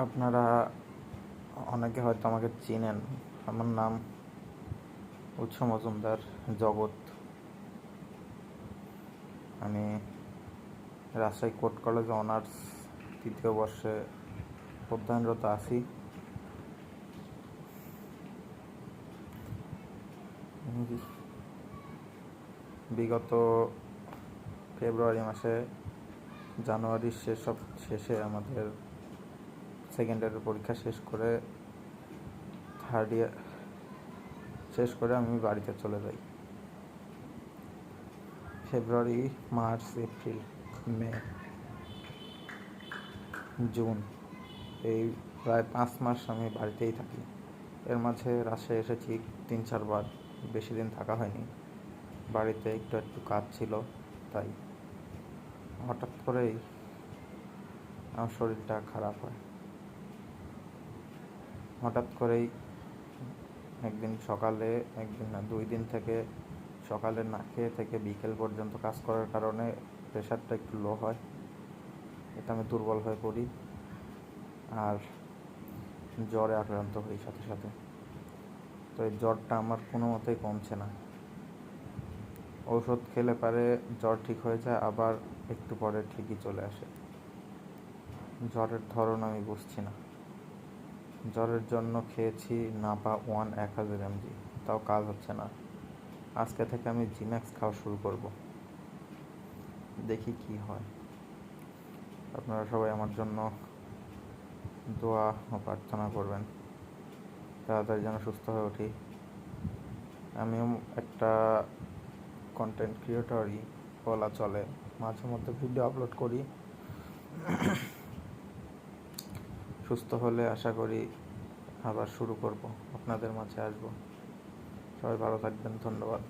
আপনারা অনেকে হয়তো আমাকে চিনেন। আমার নাম উৎস মজুমদার জগৎ। আমি রাজশাহী কোর্ট কলেজে অনার্স 3য় বর্ষে অধ্যয়নরত আছি। বিগত ফেব্রুয়ারি মাসে জানুয়ারির শেষে আমাদের সেকেন্ড ইয়ারের পরীক্ষা শেষ করে থার্ড ইয়ার শেষ করে আমি বাড়িতে চলে যাই। ফেব্রুয়ারি, মার্চ, এপ্রিল, মে, জুন, এই প্রায় 5 মাস আমি বাড়িতেই থাকি। এর মাঝে রাজশাহী এসেছি 3-4 বার, বেশি দিন থাকা হয়নি। বাড়িতে একটু কাজ ছিল, তাই হঠাৎ করেই আমার শরীরটা খারাপ হয়। হঠাৎ করেই একদিন না 2 দিন থেকে সকালে না খেয়ে থেকে বিকেল পর্যন্ত কাজ করার কারণে প্রেশারটা একটু লো হয়। এটা আমি দুর্বল হয়ে পড়ি আর জ্বরে আক্রান্ত হই সাথে সাথে। তো এই জ্বরটা আমার কোনো মতেই কমছে না। ঔষধ খেলে পারে জ্বর ঠিক হয়ে যায়, আবার একটু পরে ঠিকই চলে আসে। জ্বরের ধরন আমি বুঝছি না। জ্বরের জন্য খেয়েছি নাপা 1000 mg, তাও কাজ হচ্ছে না। আজকে থেকে আমি জিম্যাক্স খাওয়া শুরু করব, দেখি কি হয়। আপনারা সবাই আমার জন্য দোয়া ও প্রার্থনা করবেন, তাড়াতাড়ি যেন সুস্থ হয়ে উঠি। আমিও একটা কন্টেন্ট ক্রিয়েটরই বলা চলে, মাঝে মধ্যে ভিডিও আপলোড করি। সুস্থ হলে আশা করি আবার শুরু করব, আপনাদের মাঝে আসব। সবাই ভালো থাকবেন, ধন্যবাদ।